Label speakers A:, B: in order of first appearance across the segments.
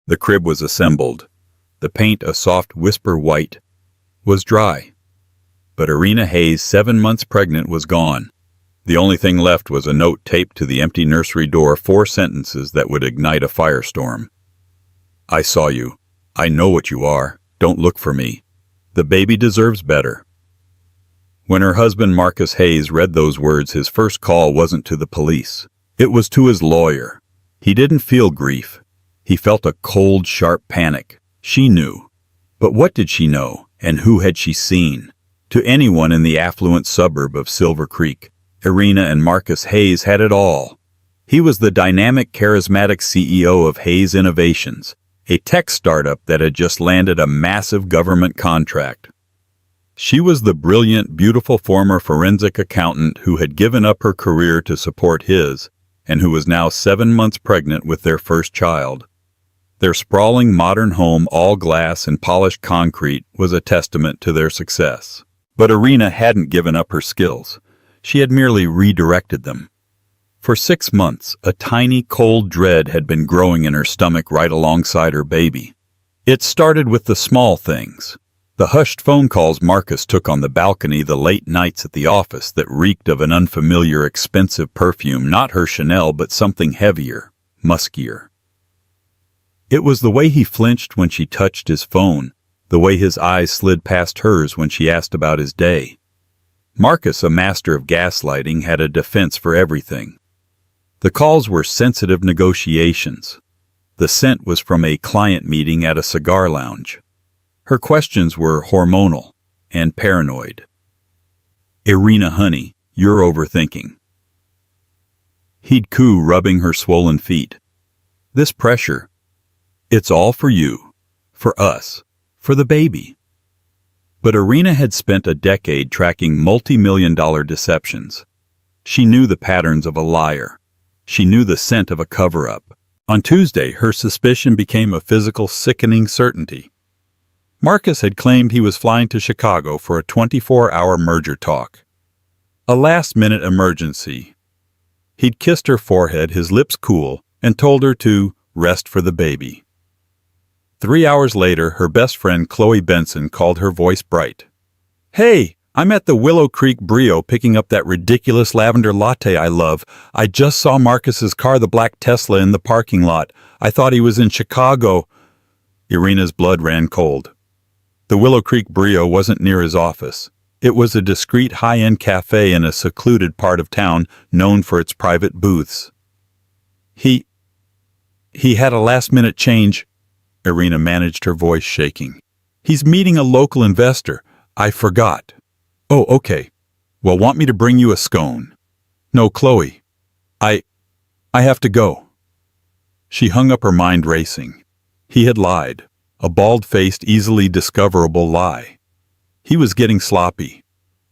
A: The crib was assembled. The paint, a soft whisper white, was dry. But Irina Hayes, 7 months pregnant, was gone. The only thing left was a note taped to the empty nursery door, 4 sentences that would ignite a firestorm. I saw you. I know what you are. Don't look for me. The baby deserves better. When her husband Marcus Hayes read those words, his first call wasn't to the police. It was to his lawyer. He didn't feel grief. He felt a cold, sharp panic. She knew. But what did she know, and who had she seen? To anyone in the affluent suburb of Silver Creek, Irina and Marcus Hayes had it all. He was the dynamic, charismatic CEO of Hayes Innovations, a tech startup that had just landed a massive government contract. She was the brilliant, beautiful former forensic accountant who had given up her career to support his, and who was now 7 months pregnant with their first child. Their sprawling modern home, all glass and polished concrete, was a testament to their success. But Irina hadn't given up her skills. She had merely redirected them. For 6 months, a tiny, cold dread had been growing in her stomach right alongside her baby. It started with the small things. The hushed phone calls Marcus took on the balcony, the late nights at the office that reeked of an unfamiliar, expensive perfume, not her Chanel, but something heavier, muskier. It was the way he flinched when she touched his phone, the way his eyes slid past hers when she asked about his day. Marcus, a master of gaslighting, had a defense for everything. The calls were sensitive negotiations. The scent was from a client meeting at a cigar lounge. Her questions were hormonal and paranoid. Irina, honey, you're overthinking. He'd coo, rubbing her swollen feet. This pressure, it's all for you, for us, for the baby. But Irina had spent a decade tracking multi-million-dollar deceptions. She knew the patterns of a liar. She knew the scent of a cover-up. On Tuesday, her suspicion became a physical, sickening certainty. Marcus had claimed he was flying to Chicago for a 24-hour merger talk. A last-minute emergency. He'd kissed her forehead, his lips cool, and told her to rest for the baby. 3 hours later, her best friend Chloe Benson called, her voice bright. Hey, I'm at the Willow Creek Brio picking up that ridiculous lavender latte I love. I just saw Marcus's car, the black Tesla, in the parking lot. I thought he was in Chicago. Irina's blood ran cold. The Willow Creek Brio wasn't near his office. It was a discreet high-end cafe in a secluded part of town known for its private booths. He had a last-minute change. Irina managed, her voice shaking. He's meeting a local investor. I forgot. Oh, okay. Well, want me to bring you a scone? No, Chloe. I have to go. She hung up, her mind racing. He had lied. A bald-faced, easily discoverable lie. He was getting sloppy.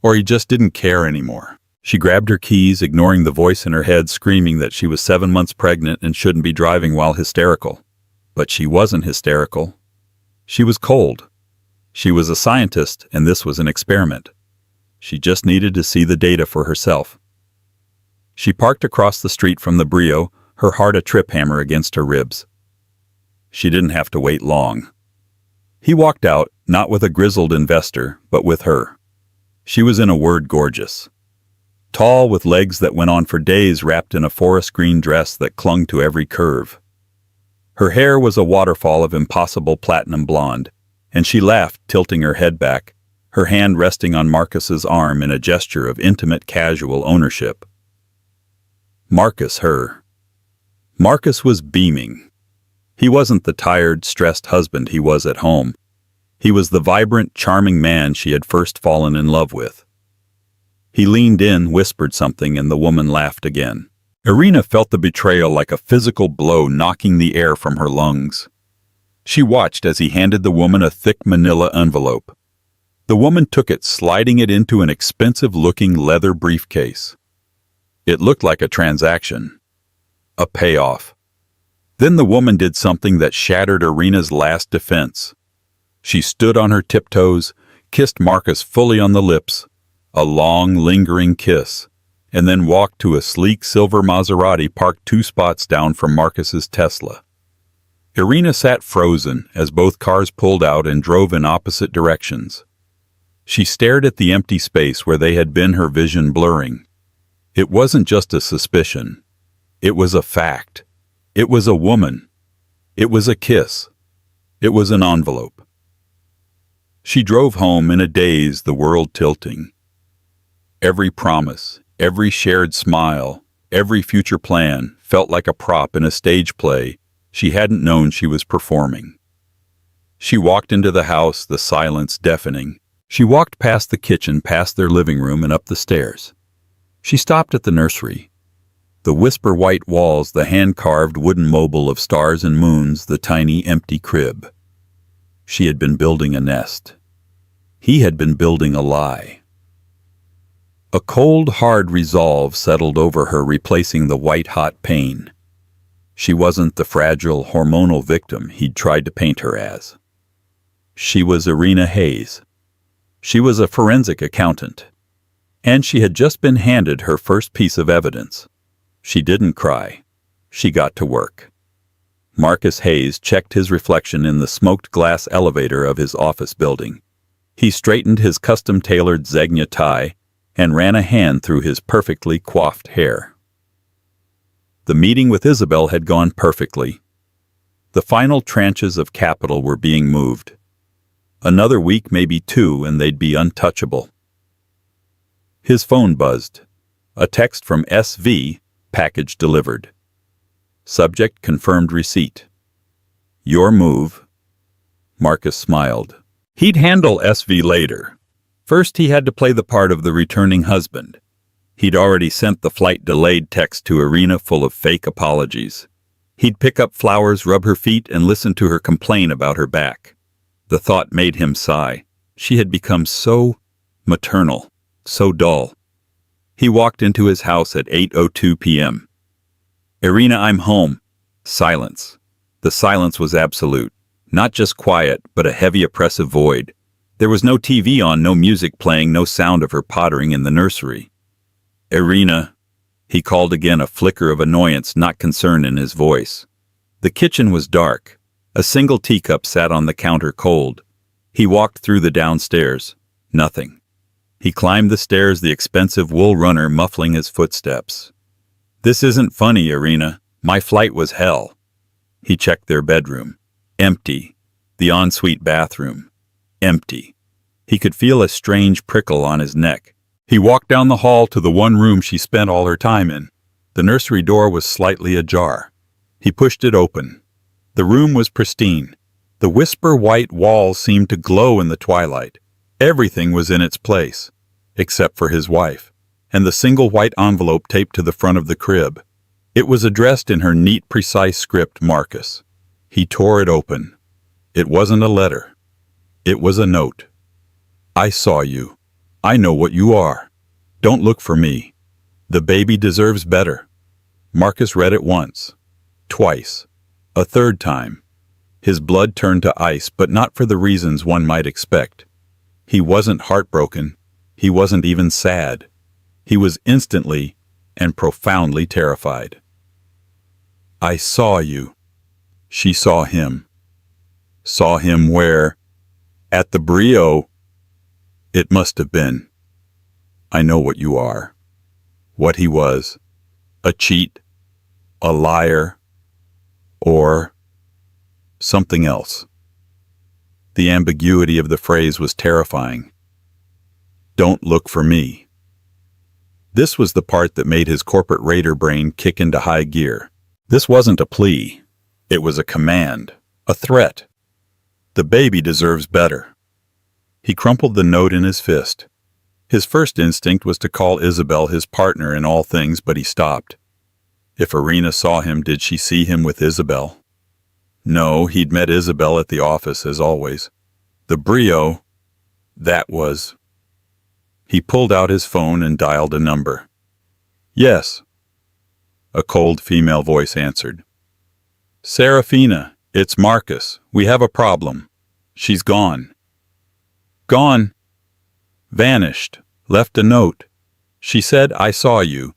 A: Or he just didn't care anymore. She grabbed her keys, ignoring the voice in her head screaming that she was 7 months pregnant and shouldn't be driving while hysterical. But she wasn't hysterical. She was cold. She was a scientist, and this was an experiment. She just needed to see the data for herself. She parked across the street from the Brio, her heart a trip hammer against her ribs. She didn't have to wait long. He walked out, not with a grizzled investor, but with her. She was, in a word, gorgeous. Tall, with legs that went on for days, wrapped in a forest green dress that clung to every curve. Her hair was a waterfall of impossible platinum blonde, and she laughed, tilting her head back, her hand resting on Marcus's arm in a gesture of intimate, casual ownership. Marcus, her. Marcus was beaming. He wasn't the tired, stressed husband he was at home. He was the vibrant, charming man she had first fallen in love with. He leaned in, whispered something, and the woman laughed again. Irina felt the betrayal like a physical blow knocking the air from her lungs. She watched as he handed the woman a thick manila envelope. The woman took it, sliding it into an expensive-looking leather briefcase. It looked like a transaction. A payoff. Then the woman did something that shattered Irina's last defense. She stood on her tiptoes, kissed Marcus fully on the lips, a long, lingering kiss, and then walked to a sleek silver Maserati parked 2 spots down from Marcus's Tesla. Irina sat frozen as both cars pulled out and drove in opposite directions. She stared at the empty space where they had been, her vision blurring. It wasn't just a suspicion. It was a fact. It was a woman. It was a kiss. It was an envelope. She drove home in a daze, the world tilting. Every promise, every shared smile, every future plan felt like a prop in a stage play she hadn't known she was performing. She walked into the house, the silence deafening. She walked past the kitchen, past their living room, and up the stairs. She stopped at the nursery. The whisper-white walls, the hand-carved wooden mobile of stars and moons, the tiny, empty crib. She had been building a nest. He had been building a lie. A cold, hard resolve settled over her, replacing the white-hot pain. She wasn't the fragile, hormonal victim he'd tried to paint her as. She was Irina Hayes. She was a forensic accountant. And she had just been handed her first piece of evidence. She didn't cry. She got to work. Marcus Hayes checked his reflection in the smoked glass elevator of his office building. He straightened his custom-tailored Zegna tie and ran a hand through his perfectly coiffed hair. The meeting with Isabel had gone perfectly. The final tranches of capital were being moved. Another week, maybe two, and they'd be untouchable. His phone buzzed. A text from SV, package delivered. Subject: confirmed receipt. Your move. Marcus smiled. He'd handle SV later. First, he had to play the part of the returning husband. He'd already sent the flight delayed text to Irina full of fake apologies. He'd pick up flowers, rub her feet, and listen to her complain about her back. The thought made him sigh. She had become so maternal, so dull. He walked into his house at 8:02 p.m. Irina, I'm home. Silence. The silence was absolute. Not just quiet, but a heavy, oppressive void. There was no TV on, no music playing, no sound of her pottering in the nursery. Irina, he called again, a flicker of annoyance, not concern in his voice. The kitchen was dark. A single teacup sat on the counter, cold. He walked through the downstairs. Nothing. He climbed the stairs, the expensive wool runner muffling his footsteps. This isn't funny, Irina. My flight was hell. He checked their bedroom. Empty. The ensuite bathroom. Empty. He could feel a strange prickle on his neck. He walked down the hall to the one room she spent all her time in. The nursery door was slightly ajar. He pushed it open. The room was pristine. The whisper-white walls seemed to glow in the twilight. Everything was in its place, except for his wife, and the single white envelope taped to the front of the crib. It was addressed in her neat, precise script, Marcus. He tore it open. It wasn't a letter. It was a note. I saw you. I know what you are. Don't look for me. The baby deserves better. Marcus read it once, twice, a third time. His blood turned to ice, but not for the reasons one might expect. He wasn't heartbroken. He wasn't even sad. He was instantly and profoundly terrified. I saw you. She saw him. Saw him where? At the Brio. It must have been. I know what you are. What he was. A cheat. A liar. Or something else. The ambiguity of the phrase was terrifying. Don't look for me. This was the part that made his corporate raider brain kick into high gear. This wasn't a plea. It was a command, a threat. The baby deserves better. He crumpled the note in his fist. His first instinct was to call Isabel his partner in all things, but he stopped. If Irina saw him, did she see him with Isabel? No, he'd met Isabel at the office, as always. The Brio, that was... He pulled out his phone and dialed a number. Yes. A cold female voice answered. Serafina, it's Marcus. We have a problem. She's gone. Gone. Vanished. Left a note. She said, I saw you.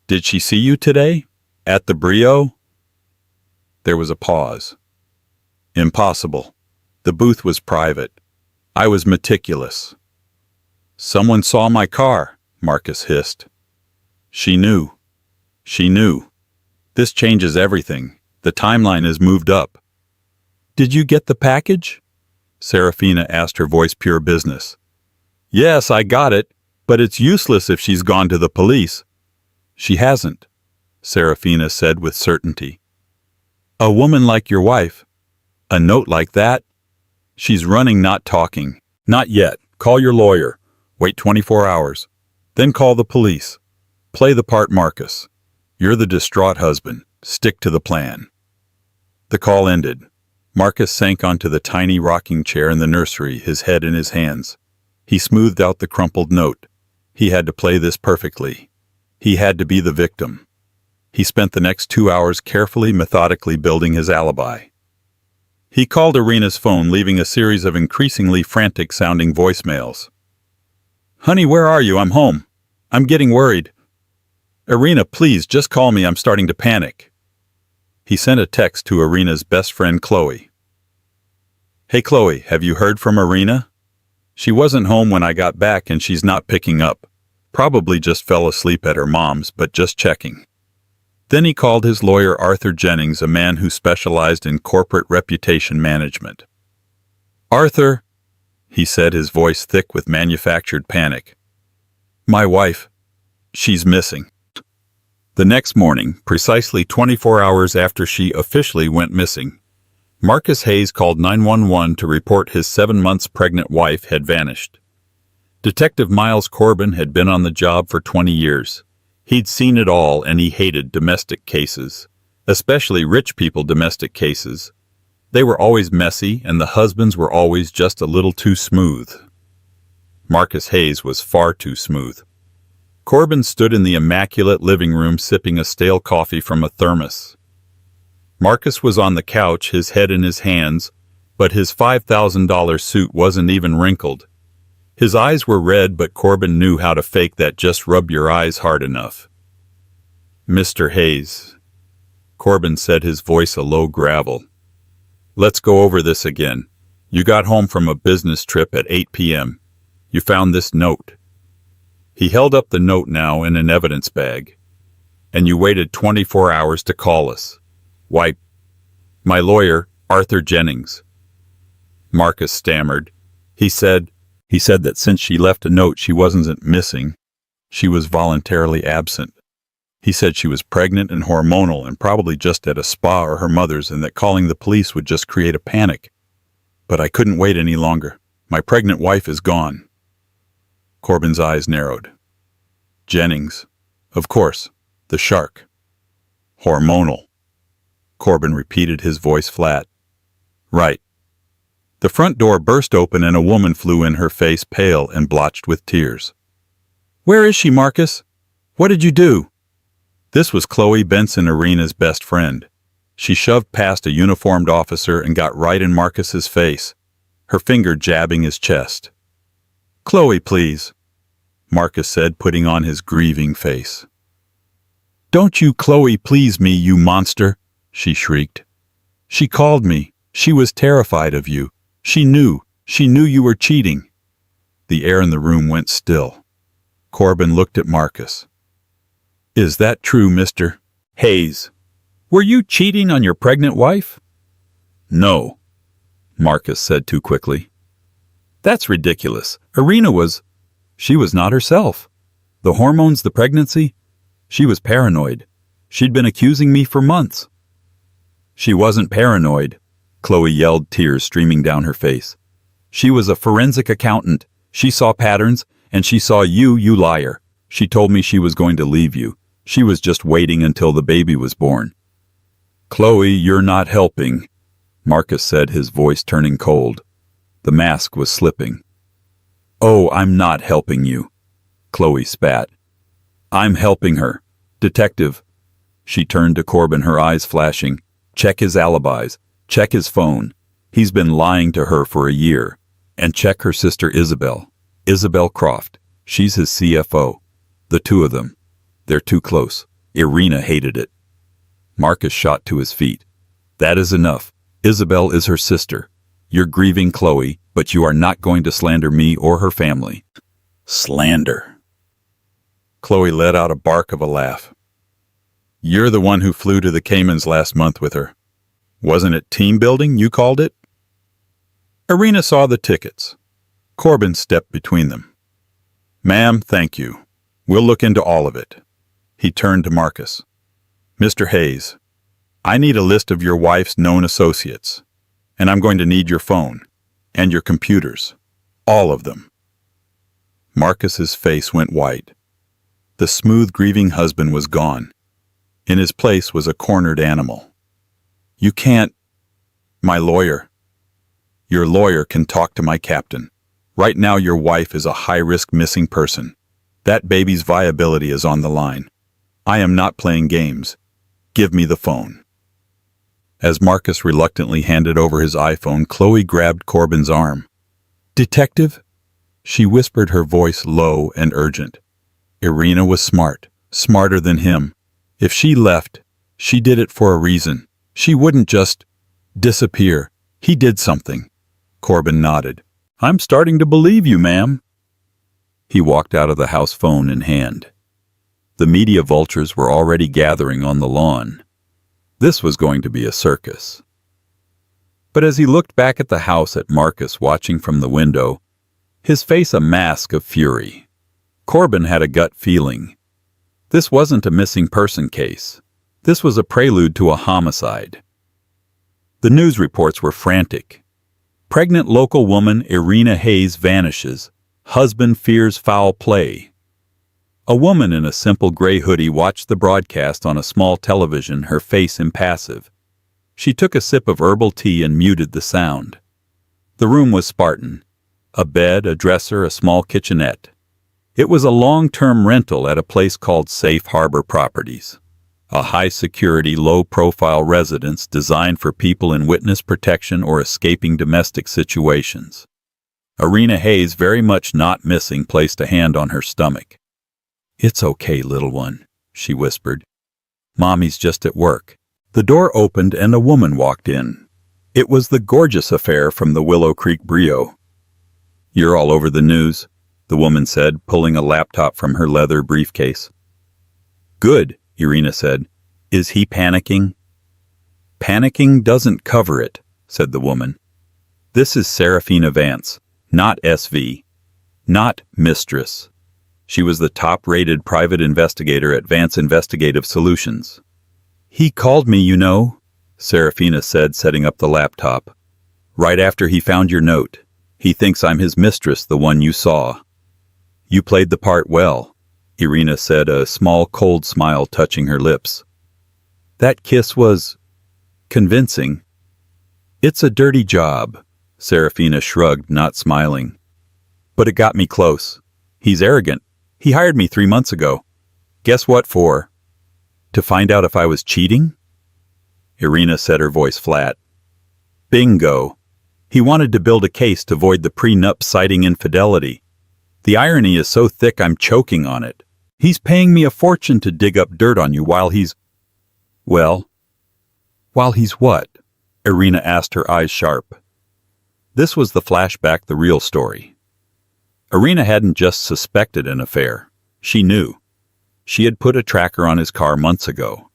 A: Did she see you today? At the Brio? There was a pause. Impossible. The booth was private. I was meticulous. Someone saw my car, Marcus hissed. She knew. She knew. This changes everything. The timeline is moved up. Did you get the package? Serafina asked, her voice pure business. Yes, I got it, but it's useless if she's gone to the police. She hasn't, Serafina said with certainty. A woman like your wife. A note like that? She's running, not talking. Not yet. Call your lawyer. Wait 24 hours. Then call the police. Play the part, Marcus. You're the distraught husband. Stick to the plan. The call ended. Marcus sank onto the tiny rocking chair in the nursery, his head in his hands. He smoothed out the crumpled note. He had to play this perfectly. He had to be the victim. He spent the next 2 hours carefully, methodically building his alibi. He called Irina's phone, leaving a series of increasingly frantic-sounding voicemails. Honey, where are you? I'm home. I'm getting worried. Irina, please, just call me. I'm starting to panic. He sent a text to Irina's best friend, Chloe. Hey, Chloe, have you heard from Irina? She wasn't home when I got back and she's not picking up. Probably just fell asleep at her mom's, but just checking. Then he called his lawyer, Arthur Jennings, a man who specialized in corporate reputation management. Arthur, he said, his voice thick with manufactured panic. My wife, she's missing. The next morning, precisely 24 hours after she officially went missing, Marcus Hayes called 911 to report his 7 months pregnant wife had vanished. Detective Miles Corbin had been on the job for 20 years. He'd seen it all, and he hated domestic cases, especially rich people domestic cases. They were always messy, and the husbands were always just a little too smooth. Marcus Hayes was far too smooth. Corbin stood in the immaculate living room sipping a stale coffee from a thermos. Marcus was on the couch, his head in his hands, but his $5,000 suit wasn't even wrinkled. His eyes were red, but Corbin knew how to fake that just rub your eyes hard enough. Mr. Hayes, Corbin said, his voice a low gravel. Let's go over this again. You got home from a business trip at 8 p.m. You found this note. He held up the note now in an evidence bag. And you waited 24 hours to call us. Why, my lawyer, Arthur Jennings. Marcus stammered. He said that since she left a note, she wasn't missing. She was voluntarily absent. He said she was pregnant and hormonal and probably just at a spa or her mother's, and that calling the police would just create a panic. But I couldn't wait any longer. My pregnant wife is gone. Corbin's eyes narrowed. Jennings. Of course. The shark. Hormonal. Corbin repeated, his voice flat. Right. The front door burst open and a woman flew in, her face pale and blotched with tears. Where is she, Marcus? What did you do? This was Chloe Benson, Irina's best friend. She shoved past a uniformed officer and got right in Marcus's face, her finger jabbing his chest. Chloe, please, Marcus said, putting on his grieving face. Don't you Chloe please me, you monster, she shrieked. She called me. She was terrified of you. She knew you were cheating. The air in the room went still. Corbin looked at Marcus. Is that true, Mr. Hayes? Were you cheating on your pregnant wife? No, Marcus said too quickly. That's ridiculous. Irina she was not herself. The hormones, the pregnancy, she was paranoid. She'd been accusing me for months. She wasn't paranoid, Chloe yelled, tears streaming down her face. She was a forensic accountant. She saw patterns, and she saw you liar. She told me she was going to leave you. She was just waiting until the baby was born. Chloe, you're not helping, Marcus said, his voice turning cold. The mask was slipping. Oh, I'm not helping you, Chloe spat. I'm helping her. Detective. She turned to Corbin, her eyes flashing. Check his alibis. Check his phone. He's been lying to her for a year. And check her sister Isabel. Isabel Croft. She's his CFO. The two of them. They're too close. Irina hated it. Marcus shot to his feet. That is enough. Isabel is her sister. You're grieving Chloe, but you are not going to slander me or her family. Slander. Chloe let out a bark of a laugh. You're the one who flew to the Caymans last month with her. Wasn't it team building you called it? Irina saw the tickets. Corbin stepped between them. Ma'am, thank you. We'll look into all of it. He turned to Marcus. Mr. Hayes, I need a list of your wife's known associates, and I'm going to need your phone and your computers. All of them. Marcus's face went white. The smooth, grieving husband was gone. In his place was a cornered animal. You can't... My lawyer. Your lawyer can talk to my captain. Right now your wife is a high-risk missing person. That baby's viability is on the line. I am not playing games. Give me the phone. As Marcus reluctantly handed over his iPhone, Chloe grabbed Corbin's arm. Detective? She whispered, her voice low and urgent. Irina was smart, smarter than him. If she left, she did it for a reason. She wouldn't just disappear. He did something. Corbin nodded. I'm starting to believe you, ma'am. He walked out of the house, phone in hand. The media vultures were already gathering on the lawn. This was going to be a circus. But as he looked back at the house at Marcus watching from the window, his face a mask of fury. Corbin had a gut feeling. This wasn't a missing person case. This was a prelude to a homicide. The news reports were frantic. Pregnant local woman Irina Hayes vanishes. Husband fears foul play. A woman in a simple gray hoodie watched the broadcast on a small television, her face impassive. She took a sip of herbal tea and muted the sound. The room was Spartan. A bed, a dresser, a small kitchenette. It was a long-term rental at a place called Safe Harbor Properties, a high-security, low-profile residence designed for people in witness protection or escaping domestic situations. Irina Hayes, very much not missing, placed a hand on her stomach. It's okay, little one, she whispered. Mommy's just at work. The door opened and a woman walked in. It was the gorgeous affair from the Willow Creek Brio. You're all over the news, the woman said, pulling a laptop from her leather briefcase. Good, Irina said. Is he panicking? Panicking doesn't cover it, said the woman. This is Serafina Vance, not SV, not Mistress. She was the top-rated private investigator at Vance Investigative Solutions. He called me, you know, Serafina said, setting up the laptop. Right after he found your note. He thinks I'm his mistress, the one you saw. You played the part well, Irina said, a small cold smile touching her lips. That kiss was convincing. It's a dirty job, Serafina shrugged, not smiling. But it got me close. He's arrogant. He hired me 3 months ago. Guess what for? To find out if I was cheating? Irina said, her voice flat. Bingo. He wanted to build a case to void the prenup citing infidelity. The irony is so thick I'm choking on it. He's paying me a fortune to dig up dirt on you while he's... Well, while he's what? Irina asked, her eyes sharp. This was the flashback, the real story. Irina hadn't just suspected an affair. She knew. She had put a tracker on his car months ago.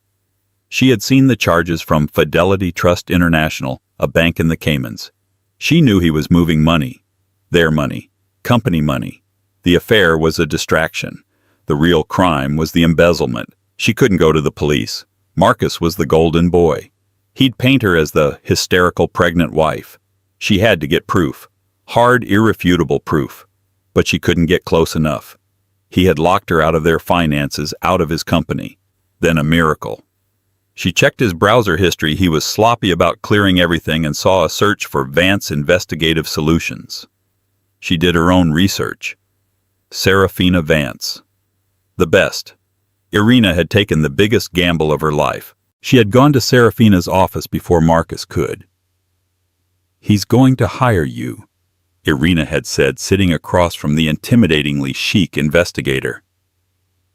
A: She had seen the charges from Fidelity Trust International, a bank in the Caymans. She knew he was moving money. Their money. Company money. The affair was a distraction. The real crime was the embezzlement. She couldn't go to the police. Marcus was the golden boy. He'd paint her as the hysterical pregnant wife. She had to get proof. Hard, irrefutable proof. But she couldn't get close enough. He had locked her out of their finances, out of his company. Then a miracle. She checked his browser history. He was sloppy about clearing everything and saw a search for Vance Investigative Solutions. She did her own research. Serafina Vance. The best. Irina had taken the biggest gamble of her life. She had gone to Serafina's office before Marcus could. He's going to hire you, Irina had said, sitting across from the intimidatingly chic investigator.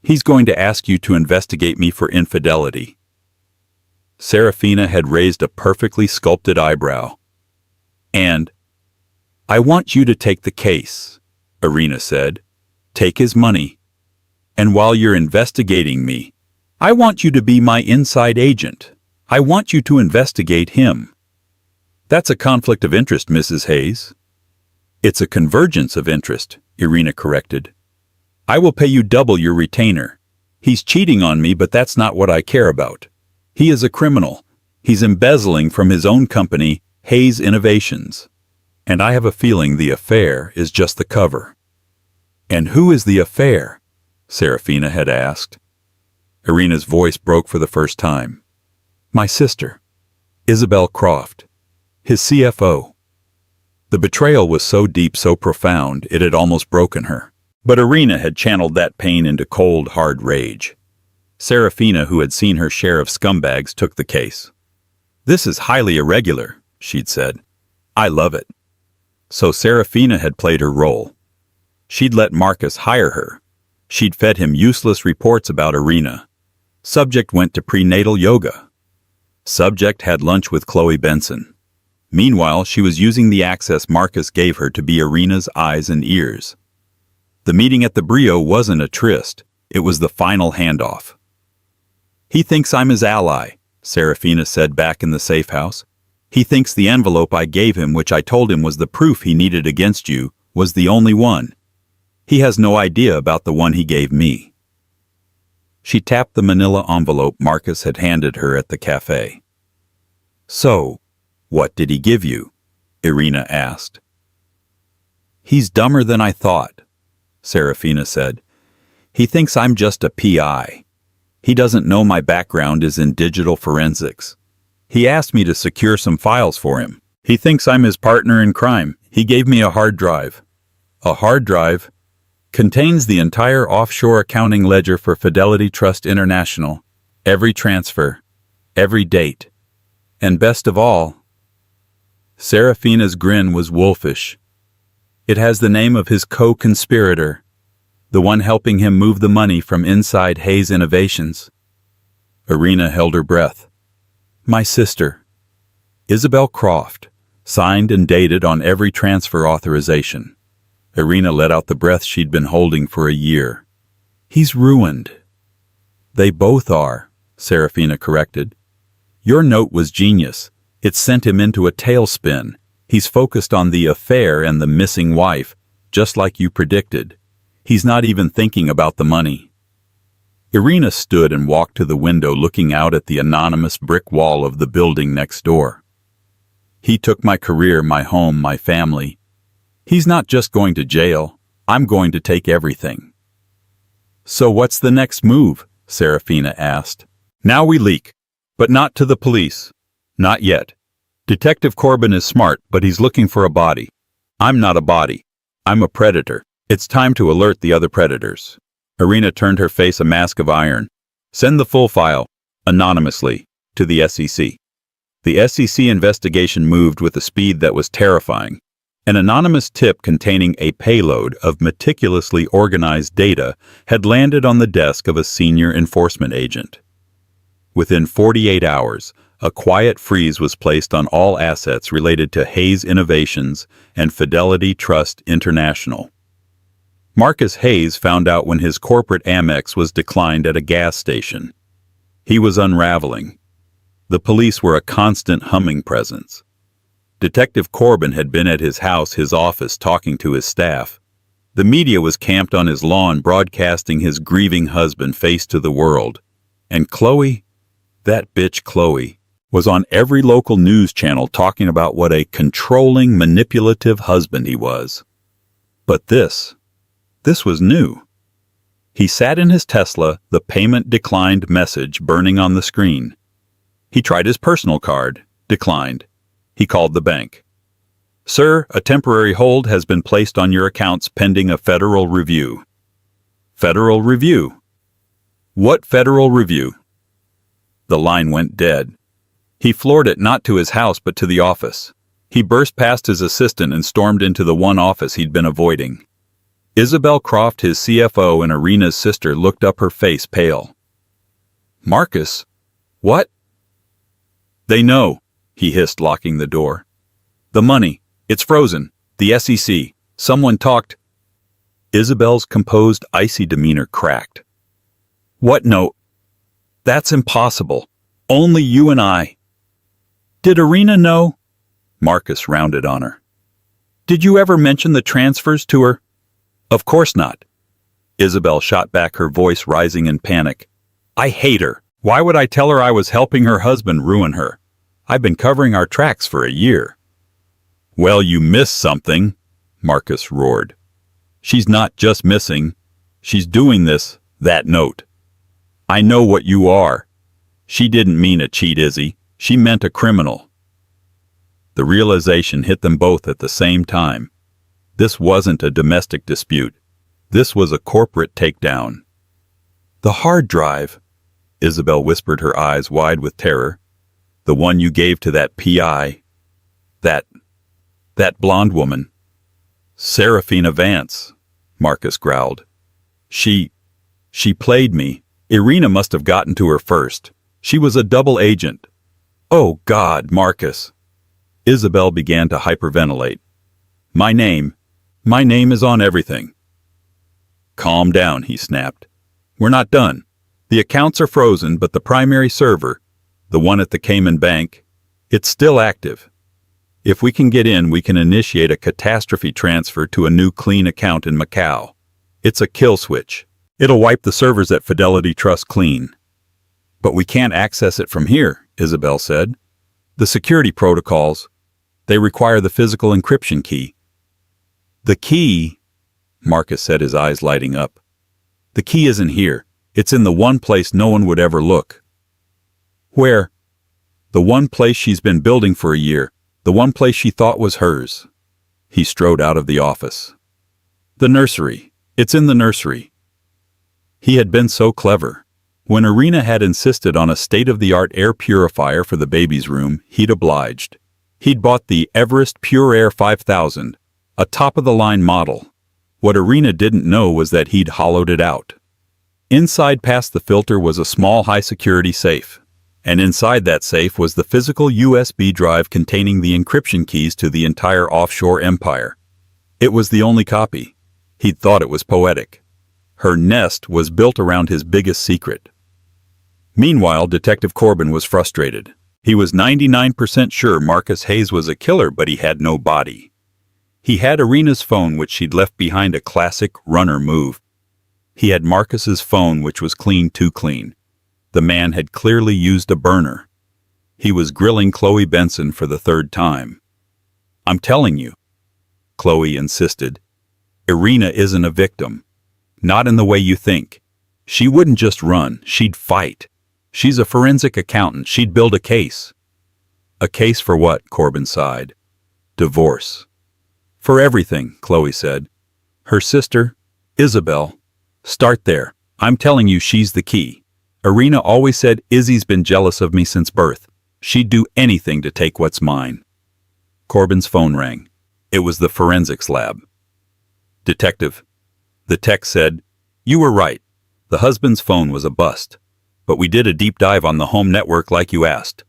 A: He's going to ask you to investigate me for infidelity. Serafina had raised a perfectly sculpted eyebrow. "And I want you to take the case," Irina said. "Take his money. And while you're investigating me, I want you to be my inside agent. I want you to investigate him." "That's a conflict of interest, Mrs. Hayes." "It's a convergence of interest," Irina corrected. "I will pay you double your retainer. He's cheating on me, but that's not what I care about. He is a criminal. He's embezzling from his own company, Hayes Innovations. And I have a feeling the affair is just the cover." "And who is the affair?" Serafina had asked. Irina's voice broke for the first time. "My sister, Isabel Croft, his CFO." The betrayal was so deep, so profound, it had almost broken her. But Irina had channeled that pain into cold, hard rage. Serafina, who had seen her share of scumbags, took the case. "This is highly irregular," she'd said. "I love it." So Serafina had played her role. She'd let Marcus hire her. She'd fed him useless reports about Irina. Subject went to prenatal yoga. Subject had lunch with Chloe Benson. Meanwhile, she was using the access Marcus gave her to be Irina's eyes and ears. The meeting at the Brio wasn't a tryst, it was the final handoff. "He thinks I'm his ally," Serafina said back in the safe house. "He thinks the envelope I gave him, which I told him was the proof he needed against you, was the only one. He has no idea about the one he gave me." She tapped the manila envelope Marcus had handed her at the cafe. "So, what did he give you?" Irina asked. "He's dumber than I thought," Serafina said. "He thinks I'm just a PI. He doesn't know my background is in digital forensics. He asked me to secure some files for him. He thinks I'm his partner in crime. He gave me a hard drive." "A hard drive contains the entire offshore accounting ledger for Fidelity Trust International, every transfer, every date, and best of all..." Serafina's grin was wolfish. "It has the name of his co-conspirator, the one helping him move the money from inside Hayes Innovations." Irina held her breath. "My sister, Isabel Croft, signed and dated on every transfer authorization." Irina let out the breath she'd been holding for a year. "He's ruined." "They both are," Serafina corrected. "Your note was genius. It sent him into a tailspin. He's focused on the affair and the missing wife, just like you predicted. He's not even thinking about the money." Irina stood and walked to the window, looking out at the anonymous brick wall of the building next door. "He took my career, my home, my family. He's not just going to jail. I'm going to take everything." "So what's the next move?" Serafina asked. "Now we leak, but not to the police. Not yet. Detective Corbin is smart, but he's looking for a body. I'm not a body. I'm a predator. It's time to alert the other predators." Irina turned her face a mask of iron. "Send the full file, anonymously, to the SEC." The SEC investigation moved with a speed that was terrifying. An anonymous tip containing a payload of meticulously organized data had landed on the desk of a senior enforcement agent. Within 48 hours, a quiet freeze was placed on all assets related to Hayes Innovations and Fidelity Trust International. Marcus Hayes found out when his corporate Amex was declined at a gas station. He was unraveling. The police were a constant humming presence. Detective Corbin had been at his house, his office, talking to his staff. The media was camped on his lawn, broadcasting his grieving husband face to the world. And Chloe, that bitch Chloe, was on every local news channel talking about what a controlling, manipulative husband he was. But this was new. He sat in his Tesla, the payment declined message burning on the screen. He tried his personal card, declined. He called the bank. "Sir, a temporary hold has been placed on your accounts pending a federal review." "Federal review? What federal review?" The line went dead. He floored it, not to his house but to the office. He burst past his assistant and stormed into the one office he'd been avoiding. Isabel Croft, his CFO, and Irina's sister looked up, her face pale. "Marcus? What?" They know, he hissed, locking the door. The money. It's frozen. The SEC. Someone talked. Isabel's composed, icy demeanor cracked. What note? That's impossible. Only you and I. Did Irina know? Marcus rounded on her. Did you ever mention the transfers to her? Of course not. Isabel shot back, her voice rising in panic. I hate her. Why would I tell her I was helping her husband ruin her? I've been covering our tracks for a year. Well, you missed something, Marcus roared. She's not just missing. She's doing this, that note. I know what you are. She didn't mean a cheat, Izzy. She meant a criminal. The realization hit them both at the same time. This wasn't a domestic dispute. This was a corporate takedown. The hard drive, Isabel whispered, her eyes wide with terror. The one you gave to that PI. That blonde woman. Serafina Vance, Marcus growled. She played me. Irina must have gotten to her first. She was a double agent. Oh, God, Marcus. Isabel began to hyperventilate. My name is on everything. Calm down, he snapped. We're not done. The accounts are frozen, but the primary server, the one at the Cayman Bank, it's still active. If we can get in, we can initiate a catastrophe transfer to a new clean account in Macau. It's a kill switch. It'll wipe the servers at Fidelity Trust clean. But we can't access it from here, Isabel said. The security protocols, they require the physical encryption key. The key, Marcus said, his eyes lighting up. The key isn't here. It's in the one place no one would ever look. Where? The one place she's been building for a year. The one place she thought was hers. He strode out of the office. The nursery. It's in the nursery. He had been so clever. When Irina had insisted on a state-of-the-art air purifier for the baby's room, he'd obliged. He'd bought the Everest Pure Air 5000, a top-of-the-line model. What Irina didn't know was that he'd hollowed it out. Inside past the filter was a small high-security safe, and inside that safe was the physical USB drive containing the encryption keys to the entire offshore empire. It was the only copy. He'd thought it was poetic. Her nest was built around his biggest secret. Meanwhile, Detective Corbin was frustrated. He was 99% sure Marcus Hayes was a killer, but he had no body. He had Irina's phone, which she'd left behind, a classic runner move. He had Marcus's phone, which was clean, too clean. The man had clearly used a burner. He was grilling Chloe Benson for the third time. I'm telling you, Chloe insisted, Irina isn't a victim. Not in the way you think. She wouldn't just run, she'd fight. She's a forensic accountant. She'd build a case. A case for what? Corbin sighed. Divorce. For everything, Chloe said. Her sister, Isabel. Start there. I'm telling you, she's the key. Irina always said Izzy's been jealous of me since birth. She'd do anything to take what's mine. Corbin's phone rang. It was the forensics lab. Detective. The tech said, you were right. The husband's phone was a bust. But we did a deep dive on the home network like you asked.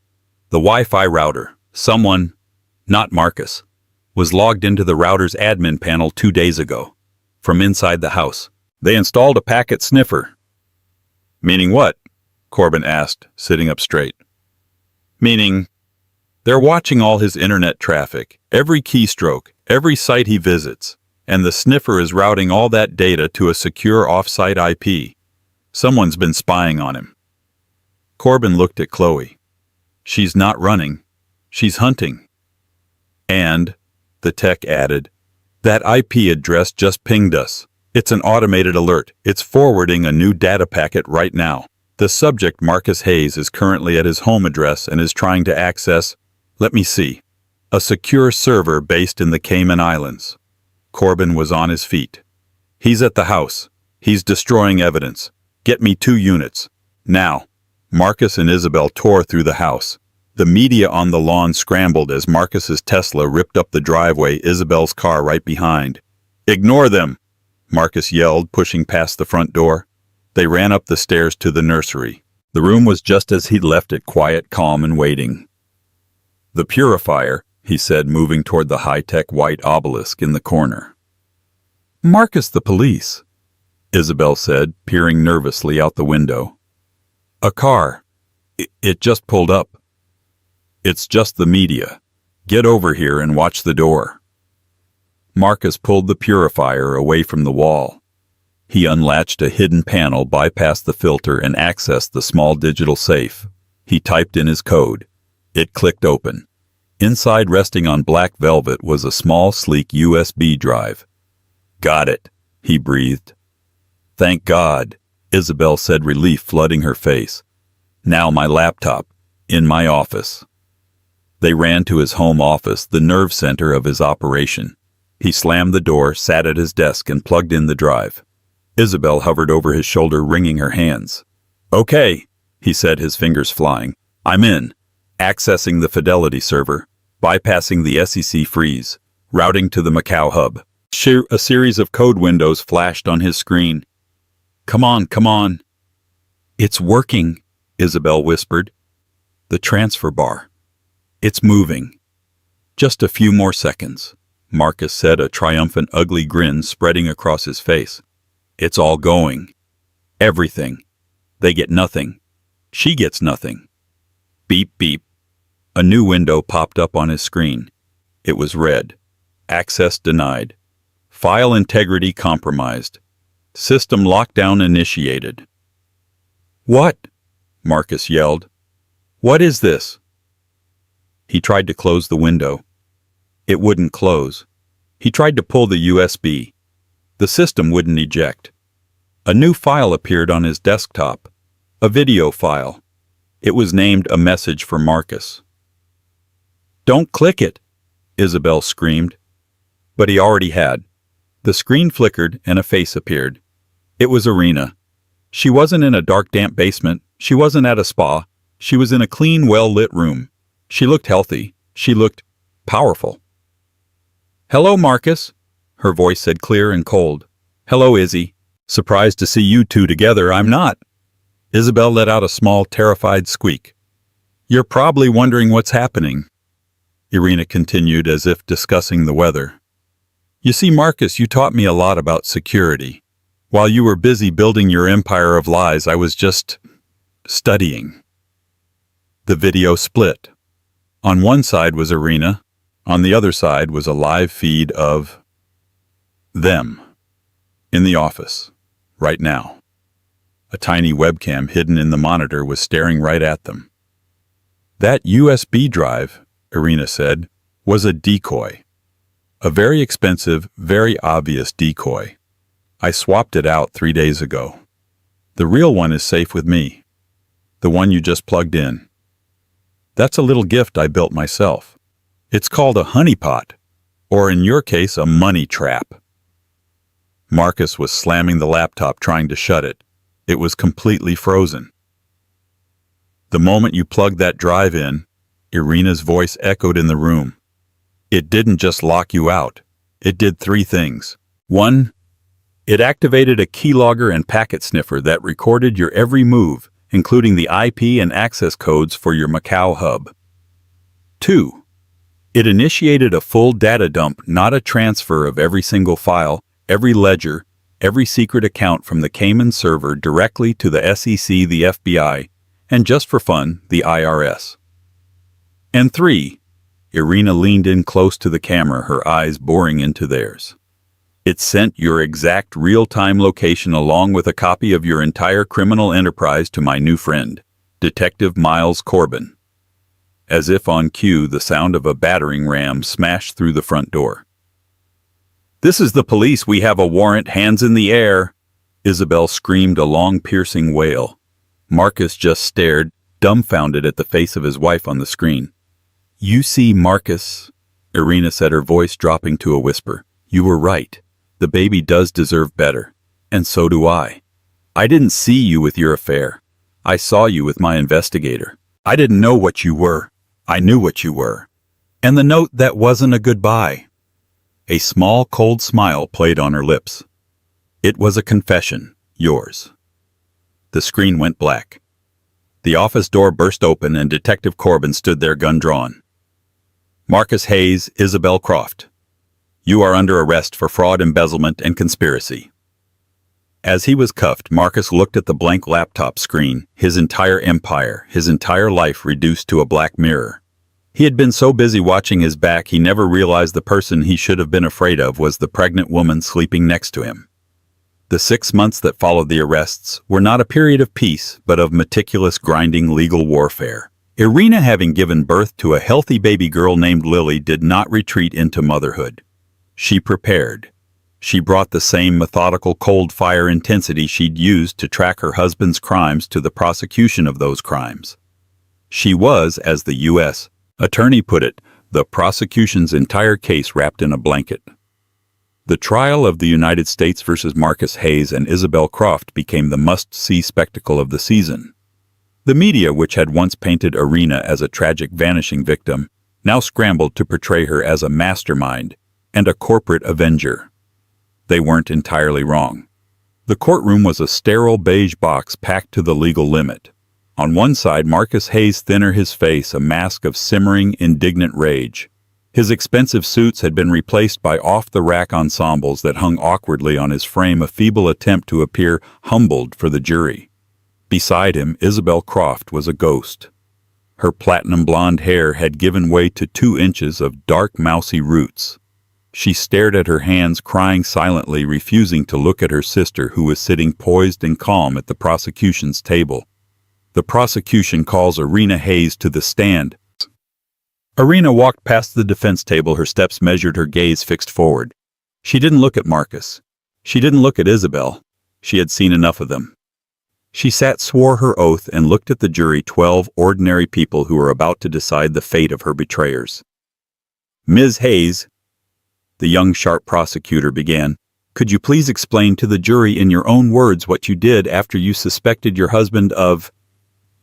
A: The Wi-Fi router, someone, not Marcus, was logged into the router's admin panel 2 days ago. From inside the house. They installed a packet sniffer. Meaning what? Corbin asked, sitting up straight. Meaning, they're watching all his internet traffic, every keystroke, every site he visits, and the sniffer is routing all that data to a secure off-site IP. Someone's been spying on him. Corbin looked at Chloe. She's not running. She's hunting. And, the tech added, that IP address just pinged us. It's an automated alert. It's forwarding a new data packet right now. The subject, Marcus Hayes, is currently at his home address and is trying to access, let me see, a secure server based in the Cayman Islands. Corbin was on his feet. He's at the house. He's destroying evidence. Get me 2 units. Now. Marcus and Isabel tore through the house. The media on the lawn scrambled as Marcus's Tesla ripped up the driveway, Isabel's car right behind. Ignore them, Marcus yelled, pushing past the front door. They ran up the stairs to the nursery. The room was just as he'd left it, quiet, calm, and waiting. The purifier, he said, moving toward the high-tech white obelisk in the corner. Marcus, the police, Isabel said, peering nervously out the window. A car. It just pulled up. It's just the media. Get over here and watch the door. Marcus pulled the purifier away from the wall. He unlatched a hidden panel, bypassed the filter, and accessed the small digital safe. He typed in his code. It clicked open. Inside, resting on black velvet, was a small, sleek USB drive. Got it, he breathed. Thank God, Isabel said, relief flooding her face. Now my laptop, in my office. They ran to his home office, the nerve center of his operation. He slammed the door, sat at his desk, and plugged in the drive. Isabel hovered over his shoulder, wringing her hands. Okay, he said, his fingers flying. I'm in. Accessing the Fidelity server, bypassing the SEC freeze, routing to the Macau hub. A series of code windows flashed on his screen. Come on, come on. It's working, Isabel whispered. The transfer bar. It's moving. Just a few more seconds, Marcus said, a triumphant, ugly grin spreading across his face. It's all going. Everything. They get nothing. She gets nothing. Beep, beep. A new window popped up on his screen. It was red. Access denied. File integrity compromised. System lockdown initiated. What? Marcus yelled. What is this? He tried to close the window. It wouldn't close. He tried to pull the USB. The system wouldn't eject. A new file appeared on his desktop. A video file. It was named A Message for Marcus. Don't click it, Isabel screamed. But he already had. The screen flickered and a face appeared. It was Irina. She wasn't in a dark, damp basement. She wasn't at a spa. She was in a clean, well-lit room. She looked healthy. She looked powerful. Hello, Marcus, her voice said, clear and cold. Hello, Izzy. Surprised to see you two together. I'm not. Isabel let out a small, terrified squeak. You're probably wondering what's happening, Irina continued, as if discussing the weather. You see, Marcus, you taught me a lot about security. While you were busy building your empire of lies, I was just studying. The video split. On one side was Irina. On the other side was a live feed of them in the office, right now. A tiny webcam hidden in the monitor was staring right at them. That USB drive, Irina said, was a decoy. A very expensive, very obvious decoy. I swapped it out 3 days ago. The real one is safe with me. The one you just plugged in. That's a little gift I built myself. It's called a honeypot, or in your case, a money trap. Marcus was slamming the laptop, trying to shut it. It was completely frozen. The moment you plugged that drive in, Irina's voice echoed in the room. It didn't just lock you out. It did 3 things. 1, it activated a keylogger and packet sniffer that recorded your every move, including the IP and access codes for your Macau hub. 2, it initiated a full data dump, not a transfer, of every single file, every ledger, every secret account from the Cayman server directly to the SEC, the FBI, and just for fun, the IRS. And 3, Irina leaned in close to the camera, her eyes boring into theirs. It sent your exact real-time location along with a copy of your entire criminal enterprise to my new friend, Detective Miles Corbin. As if on cue, the sound of a battering ram smashed through the front door. This is the police. We have a warrant. Hands in the air. Isabel screamed a long, piercing wail. Marcus just stared, dumbfounded, at the face of his wife on the screen. You see, Marcus, Irina said, her voice dropping to a whisper. You were right. The baby does deserve better. And so do I. I didn't see you with your affair. I saw you with my investigator. I didn't know what you were. I knew what you were. And the note that wasn't a goodbye. A small, cold smile played on her lips. It was a confession, yours. The screen went black. The office door burst open and Detective Corbin stood there, gun drawn. Marcus Hayes, Isabel Croft. You are under arrest for fraud, embezzlement, and conspiracy. As he was cuffed, Marcus looked at the blank laptop screen, his entire empire, his entire life reduced to a black mirror. He had been so busy watching his back he never realized the person he should have been afraid of was the pregnant woman sleeping next to him. The 6 months that followed the arrests were not a period of peace, but of meticulous, grinding legal warfare. Irina, having given birth to a healthy baby girl named Lily, did not retreat into motherhood. She prepared. She brought the same methodical cold-fire intensity she'd used to track her husband's crimes to the prosecution of those crimes. She was, as the U.S. attorney put it, the prosecution's entire case wrapped in a blanket. The trial of the United States versus Marcus Hayes and Isabel Croft became the must-see spectacle of the season. The media, which had once painted Irina as a tragic vanishing victim, now scrambled to portray her as a mastermind and a corporate avenger. They weren't entirely wrong. The courtroom was a sterile beige box packed to the legal limit. On one side, Marcus Hayes, thinner, his face a mask of simmering, indignant rage. His expensive suits had been replaced by off-the-rack ensembles that hung awkwardly on his frame, a feeble attempt to appear humbled for the jury. Beside him, Isabel Croft was a ghost. Her platinum blonde hair had given way to 2 inches of dark, mousy roots. She stared at her hands, crying silently, refusing to look at her sister, who was sitting poised and calm at the prosecution's table. The prosecution calls Irina Hayes to the stand. Irina walked past the defense table, her steps measured, her gaze fixed forward. She didn't look at Marcus. She didn't look at Isabel. She had seen enough of them. She sat, swore her oath, and looked at the jury, 12 ordinary people who were about to decide the fate of her betrayers. Ms. Hayes, the young, sharp prosecutor began, could you please explain to the jury in your own words what you did after you suspected your husband of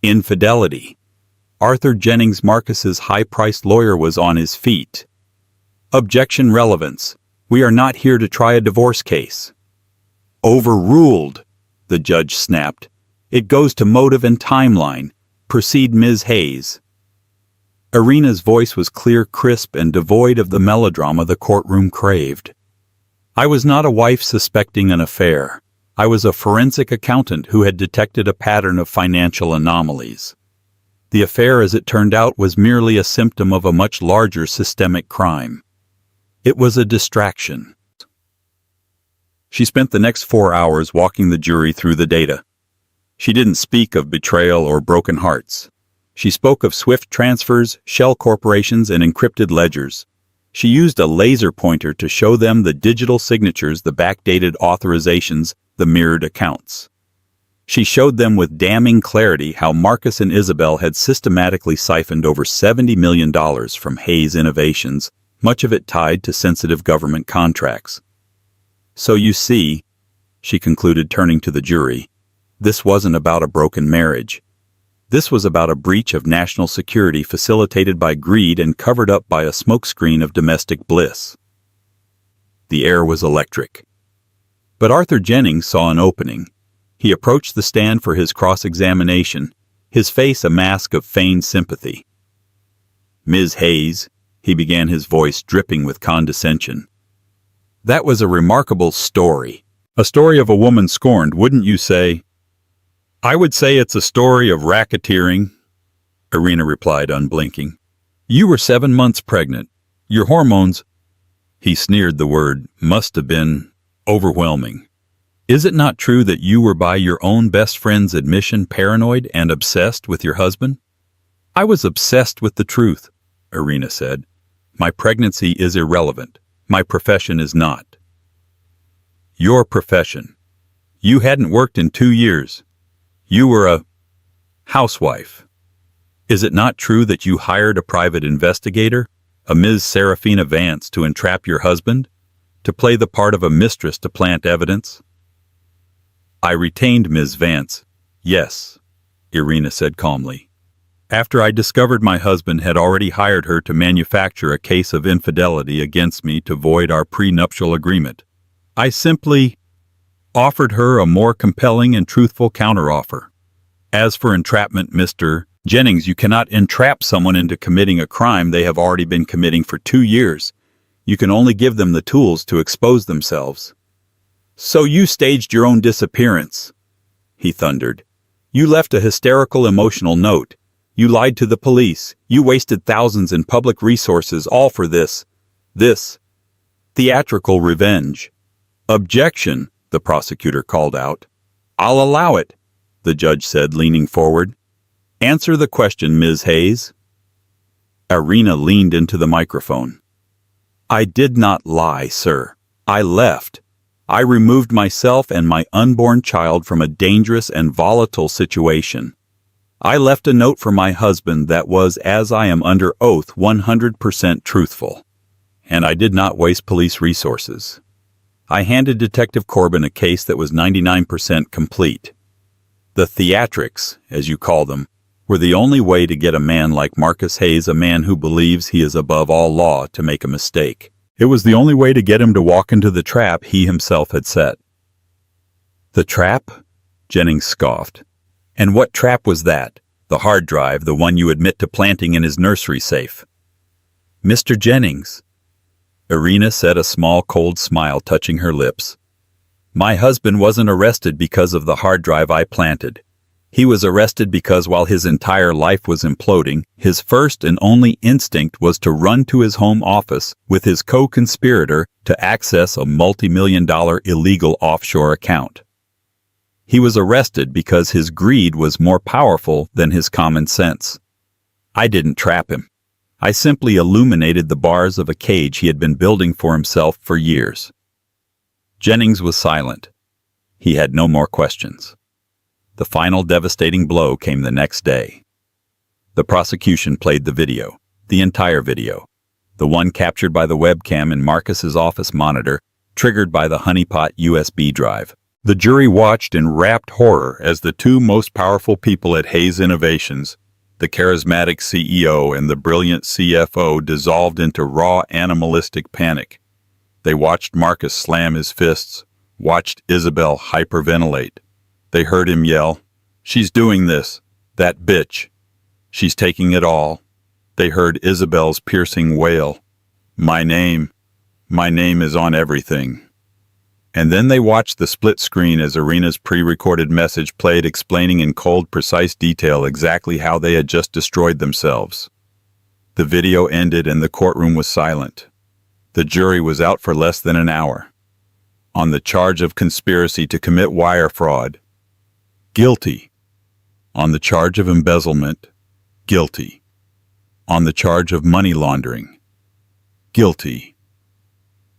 A: infidelity? Arthur Jennings, Marcus's high-priced lawyer, was on his feet. Objection, relevance. We are not here to try a divorce case. Overruled, the judge snapped. It goes to motive and timeline. Proceed, Ms. Hayes. Irina's voice was clear, crisp, and devoid of the melodrama the courtroom craved. I was not a wife suspecting an affair. I was a forensic accountant who had detected a pattern of financial anomalies. The affair, as it turned out, was merely a symptom of a much larger systemic crime. It was a distraction. She spent the next 4 hours walking the jury through the data. She didn't speak of betrayal or broken hearts. She spoke of swift transfers, shell corporations, and encrypted ledgers. She used a laser pointer to show them the digital signatures, the backdated authorizations, the mirrored accounts. She showed them with damning clarity how Marcus and Isabel had systematically siphoned over $70 million from Hayes Innovations, much of it tied to sensitive government contracts. So you see, she concluded, turning to the jury, this wasn't about a broken marriage. This was about a breach of national security facilitated by greed and covered up by a smokescreen of domestic bliss. The air was electric. But Arthur Jennings saw an opening. He approached the stand for his cross-examination, his face a mask of feigned sympathy. Ms. Hayes, he began, his voice dripping with condescension. That was a remarkable story. A story of a woman scorned, wouldn't you say? I would say it's a story of racketeering, Irina replied, unblinking. You were 7 months pregnant. Your hormones, he sneered, the word must have been overwhelming. Is it not true that you were, by your own best friend's admission, paranoid and obsessed with your husband? I was obsessed with the truth, Irina said. My pregnancy is irrelevant. My profession is not. Your profession. You hadn't worked in 2 years. You were a housewife. Is it not true that you hired a private investigator, a Ms. Serafina Vance, to entrap your husband, to play the part of a mistress to plant evidence? I retained Ms. Vance, yes, Irina said calmly. After I discovered my husband had already hired her to manufacture a case of infidelity against me to void our prenuptial agreement, I simply offered her a more compelling and truthful counteroffer. As for entrapment, Mr. Jennings, you cannot entrap someone into committing a crime they have already been committing for 2 years. You can only give them the tools to expose themselves. So you staged your own disappearance, he thundered. You left a hysterical emotional note. You lied to the police. You wasted thousands in public resources, all for this theatrical revenge. Objection, the prosecutor called out. I'll allow it, the judge said, leaning forward. Answer the question, Ms. Hayes. Irina leaned into the microphone. I did not lie, sir. I left. I removed myself and my unborn child from a dangerous and volatile situation. I left a note for my husband that was, as I am under oath, 100% truthful. And I did not waste police resources. I handed Detective Corbin a case that was 99% complete. The theatrics, as you call them, were the only way to get a man like Marcus Hayes, a man who believes he is above all law, to make a mistake. It was the only way to get him to walk into the trap he himself had set. The trap? Jennings scoffed. And what trap was that? The hard drive, the one you admit to planting in his nursery safe. Mr. Jennings. Irina said, a small, cold smile touching her lips. My husband wasn't arrested because of the hard drive I planted. He was arrested because while his entire life was imploding, his first and only instinct was to run to his home office with his co-conspirator to access a multi-million-dollar illegal offshore account. He was arrested because his greed was more powerful than his common sense. I didn't trap him. I simply illuminated the bars of a cage he had been building for himself for years. Jennings was silent. He had no more questions. The final devastating blow came the next day. The prosecution played the video, the entire video, the one captured by the webcam in Marcus's office monitor, triggered by the honeypot USB drive. The jury watched in rapt horror as the two most powerful people at Hayes Innovations, the charismatic CEO and the brilliant CFO, dissolved into raw animalistic panic. They watched Marcus slam his fists, watched Isabel hyperventilate. They heard him yell, "She's doing this, that bitch. She's taking it all." They heard Isabel's piercing wail, my name is on everything." And then they watched the split screen as Irina's pre-recorded message played, explaining in cold, precise detail exactly how they had just destroyed themselves. The video ended and the courtroom was silent. The jury was out for less than an hour. On the charge of conspiracy to commit wire fraud, guilty. On the charge of embezzlement, guilty. On the charge of money laundering, guilty.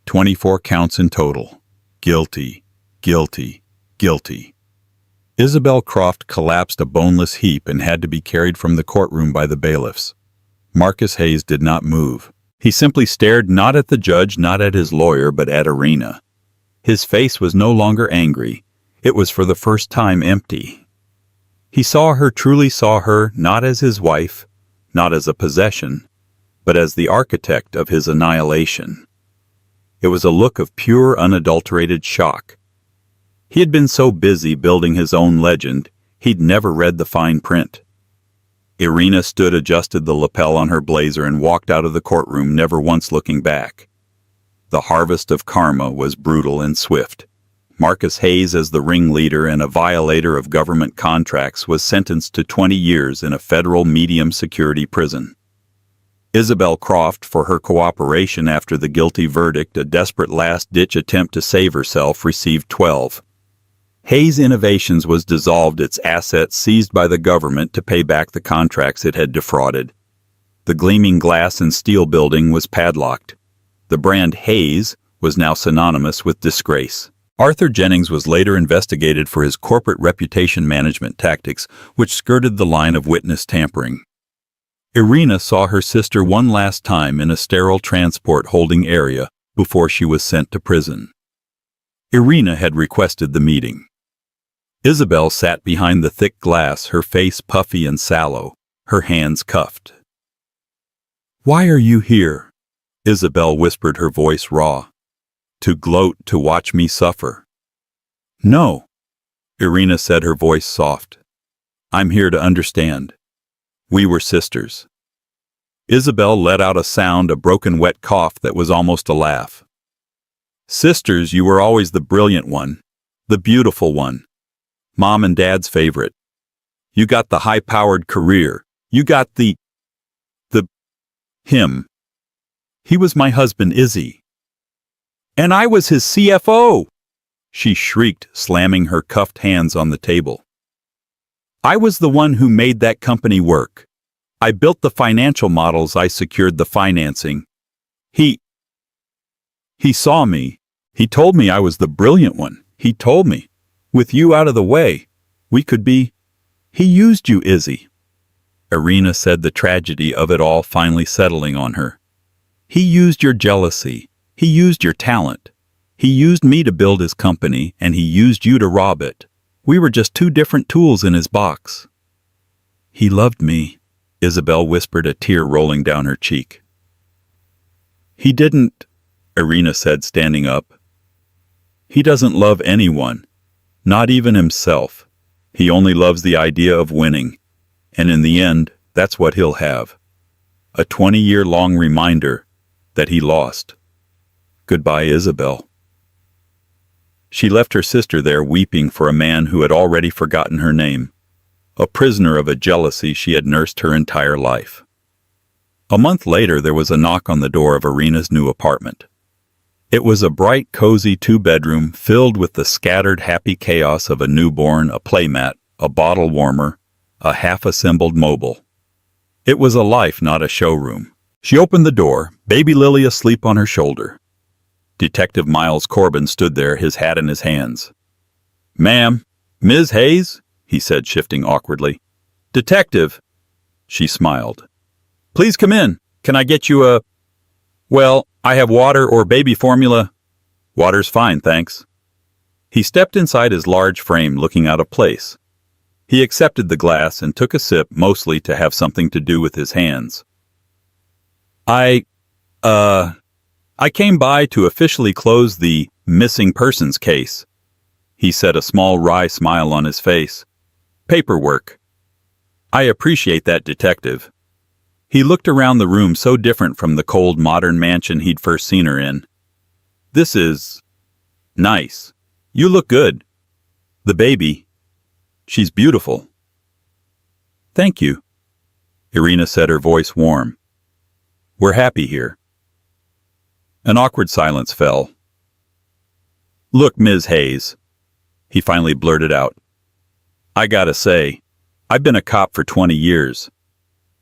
A: 24 counts in total. Guilty, guilty, guilty. Isabel Croft collapsed a boneless heap and had to be carried from the courtroom by the bailiffs. Marcus Hayes did not move. He simply stared not at the judge, not at his lawyer, but at Irina. His face was no longer angry. It was for the first time empty. He truly saw her, not as his wife, not as a possession, but as the architect of his annihilation. It was a look of pure, unadulterated shock. He had been so busy building his own legend, he'd never read the fine print. Irina adjusted the lapel on her blazer and walked out of the courtroom, never once looking back. The harvest of karma was brutal and swift. Marcus Hayes, as the ringleader and a violator of government contracts, was sentenced to 20 years in a federal medium-security prison. Isabel Croft, for her cooperation after the guilty verdict, a desperate last-ditch attempt to save herself, received 12. Hayes Innovations was dissolved, its assets seized by the government to pay back the contracts it had defrauded. The gleaming glass and steel building was padlocked. The brand Hayes was now synonymous with disgrace. Arthur Jennings was later investigated for his corporate reputation management tactics, which skirted the line of witness tampering. Irina saw her sister one last time in a sterile transport holding area before she was sent to prison. Irina had requested the meeting. Isabel sat behind the thick glass, her face puffy and sallow, her hands cuffed. "Why are you here?" Isabel whispered, her voice raw. "To gloat, to watch me suffer." "No," Irina said, her voice soft. "I'm here to understand. We were sisters. Isabel let out a sound, a broken wet cough that was almost a laugh. Sisters, you were always the brilliant one, the beautiful one, Mom and Dad's favorite. You got the high-powered career. You got him. He was my husband, Izzy. And I was his CFO, she shrieked, slamming her cuffed hands on the table. I was the one who made that company work. I built the financial models, I secured the financing. He saw me. He told me I was the brilliant one. He told me, with you out of the way, we could be. He used you, Izzy. Irina said, the tragedy of it all finally settling on her. He used your jealousy. He used your talent. He used me to build his company, and he used you to rob it. We were just two different tools in his box. He loved me, Isabel whispered, a tear rolling down her cheek. He didn't, Irina said, standing up. He doesn't love anyone, not even himself. He only loves the idea of winning. And in the end, that's what he'll have. A 20-year-long reminder that he lost. Goodbye, Isabel. She left her sister there weeping for a man who had already forgotten her name, a prisoner of a jealousy she had nursed her entire life. A month later, there was a knock on the door of Irina's new apartment. It was a bright, cozy two-bedroom filled with the scattered, happy chaos of a newborn, a playmat, a bottle warmer, a half-assembled mobile. It was a life, not a showroom. She opened the door, baby Lily asleep on her shoulder. Detective Miles Corbin stood there, his hat in his hands. "Ma'am, Ms. Hayes?" he said, shifting awkwardly. "Detective." She smiled. "Please come in. Can I get you a... Well, I have water or baby formula." "Water's fine, thanks." He stepped inside his large frame, looking out of place. He accepted the glass and took a sip, mostly to have something to do with his hands. I came by to officially close the missing persons case," he said, a small wry smile on his face. "Paperwork." "I appreciate that, Detective." He looked around the room, so different from the cold, modern mansion he'd first seen her in. "This is... nice. You look good. The baby... she's beautiful." "Thank you," Irina said, her voice warm. "We're happy here." An awkward silence fell. "Look, Ms. Hayes," he finally blurted out. "I gotta say, I've been a cop for 20 years.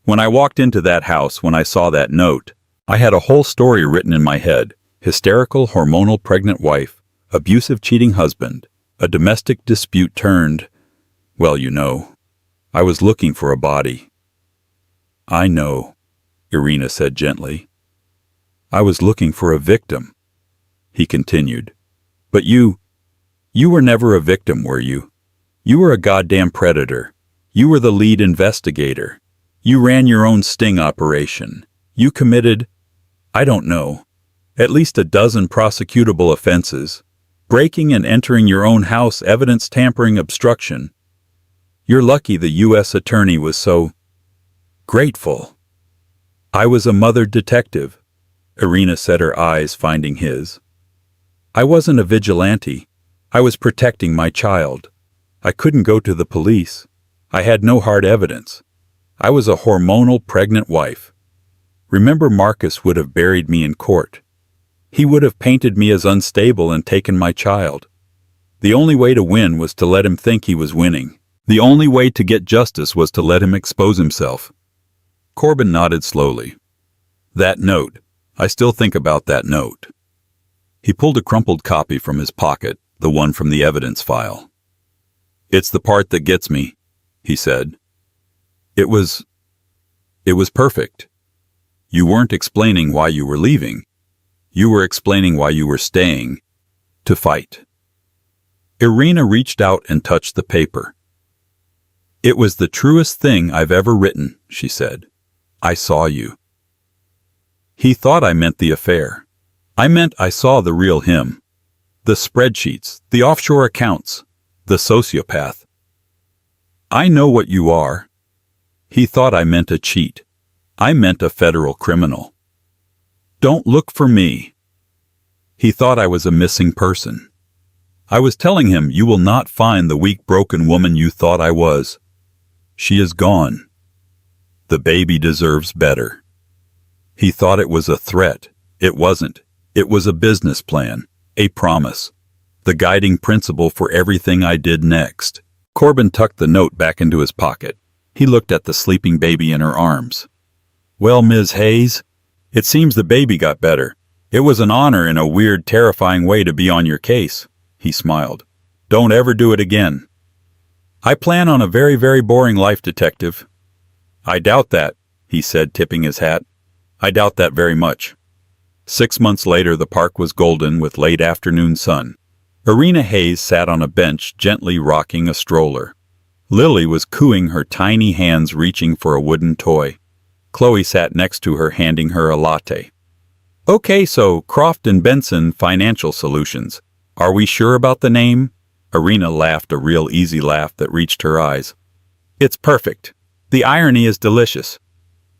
A: When I walked into that house, when I saw that note, I had a whole story written in my head. Hysterical, hormonal pregnant wife, abusive cheating husband, a domestic dispute turned... well, you know. I was looking for a body." "I know," Irina said gently. "I was looking for a victim," he continued. "But you were never a victim, were you? You were a goddamn predator. You were the lead investigator. You ran your own sting operation. You committed, I don't know, at least a dozen prosecutable offenses. Breaking and entering your own house, evidence tampering, obstruction. You're lucky the U.S. attorney was so grateful." "I was a mother detective," Irina said, her eyes finding his. "I wasn't a vigilante. I was protecting my child. I couldn't go to the police. I had no hard evidence. I was a hormonal pregnant wife. Remember, Marcus would have buried me in court. He would have painted me as unstable and taken my child. The only way to win was to let him think he was winning. The only way to get justice was to let him expose himself." Corbin nodded slowly. "That note. I still think about that note." He pulled a crumpled copy from his pocket, the one from the evidence file. "It's the part that gets me," he said. It was perfect. You weren't explaining why you were leaving. You were explaining why you were staying. To fight." Irina reached out and touched the paper. "It was the truest thing I've ever written," she said. "I saw you." He thought I meant the affair. I meant I saw the real him. The spreadsheets, the offshore accounts, the sociopath. "I know what you are," He thought I meant a cheat. I meant a federal criminal. Don't look for me. He thought I was a missing person. I was telling him, you will not find the weak, broken woman you thought I was. She is gone. The baby deserves better. He thought it was a threat. It wasn't. It was a business plan, a promise, the guiding principle for everything I did next. Corbin tucked the note back into his pocket. He looked at the sleeping baby in her arms. Well, Ms. Hayes, it seems the baby got better. It was an honor in a weird, terrifying way to be on your case. He smiled. Don't ever do it again. I plan on a very, very boring life, detective. I doubt that, he said, tipping his hat. I doubt that very much. 6 months later, the park was golden with late afternoon sun. Irina Hayes sat on a bench, gently rocking a stroller. Lily was cooing, her tiny hands reaching for a wooden toy. Chloe sat next to her, handing her a latte. Okay, so Croft and Benson Financial Solutions. Are we sure about the name? Irina laughed, a real easy laugh that reached her eyes. It's perfect. The irony is delicious.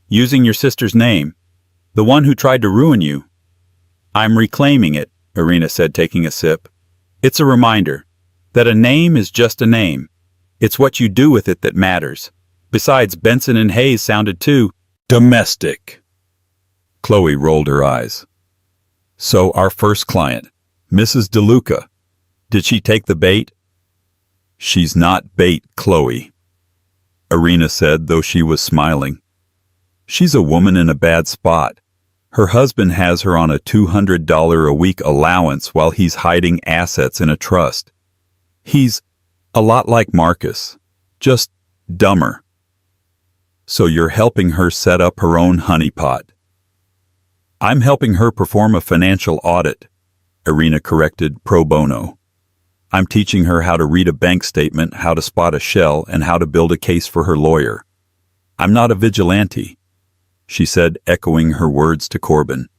A: Using your sister's name, the one who tried to ruin you. I'm reclaiming it, Irina said, taking a sip. It's a reminder that a name is just a name. It's what you do with it that matters. Besides, Benson and Hayes sounded too domestic. Chloe rolled her eyes. So our first client, Mrs. DeLuca, did she take the bait? She's not bait, Chloe, Irina said, though she was smiling. She's a woman in a bad spot. Her husband has her on a $200 a week allowance while he's hiding assets in a trust. He's a lot like Marcus, just dumber. So you're helping her set up her own honeypot. I'm helping her perform a financial audit, Irina corrected, pro bono. I'm teaching her how to read a bank statement, how to spot a shell, and how to build a case for her lawyer. I'm not a vigilante, she said, echoing her words to Corbin.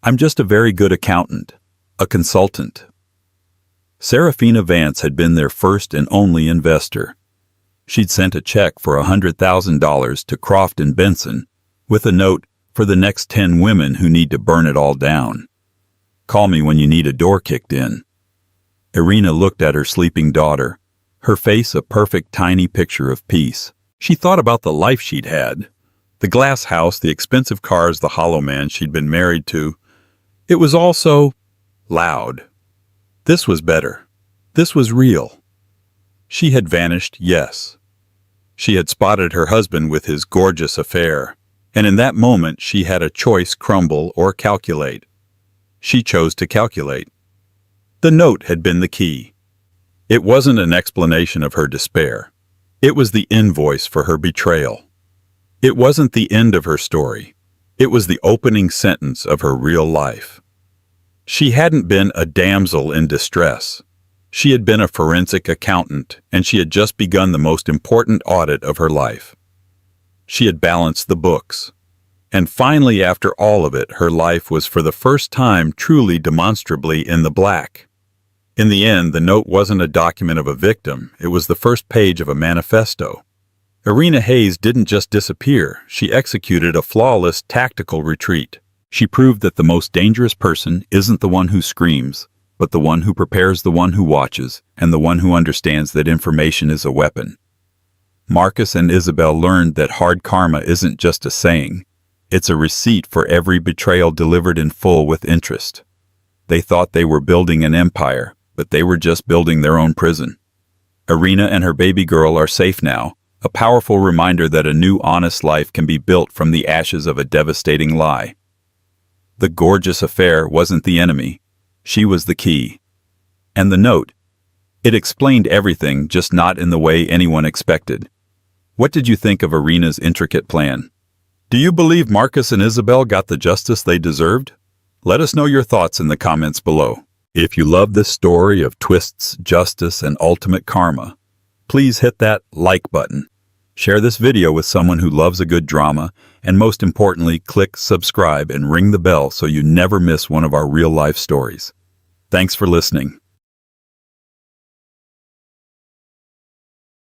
A: I'm just a very good accountant, a consultant. Serafina Vance had been their first and only investor. She'd sent a check for $100,000 to Croft and Benson with a note for the next 10 women who need to burn it all down. Call me when you need a door kicked in. Irina looked at her sleeping daughter, her face a perfect tiny picture of peace. She thought about the life she'd had. The glass house, the expensive cars, the hollow man she'd been married to. It was all so loud. This was better. This was real. She had vanished, yes. She had spotted her husband with his gorgeous affair, and in that moment she had a choice: crumble or calculate. She chose to calculate. The note had been the key. It wasn't an explanation of her despair. It was the invoice for her betrayal. It wasn't the end of her story. It was the opening sentence of her real life. She hadn't been a damsel in distress. She had been a forensic accountant, and she had just begun the most important audit of her life. She had balanced the books. And finally, after all of it, her life was for the first time truly demonstrably in the black. In the end, the note wasn't a document of a victim. It was the first page of a manifesto. Irina Hayes didn't just disappear. She executed a flawless tactical retreat. She proved that the most dangerous person isn't the one who screams, but the one who prepares, the one who watches, and the one who understands that information is a weapon. Marcus and Isabel learned that hard karma isn't just a saying. It's a receipt for every betrayal delivered in full with interest. They thought they were building an empire, but they were just building their own prison. Irina and her baby girl are safe now, a powerful reminder that a new honest life can be built from the ashes of a devastating lie. The gorgeous affair wasn't the enemy. She was the key. And the note. It explained everything, just not in the way anyone expected. What did you think of Irina's intricate plan? Do you believe Marcus and Isabel got the justice they deserved? Let us know your thoughts in the comments below. If you love this story of twists, justice, and ultimate karma, please hit that like button. Share this video with someone who loves a good drama, and most importantly, click subscribe and ring the bell so you never miss one of our real-life stories. Thanks for listening.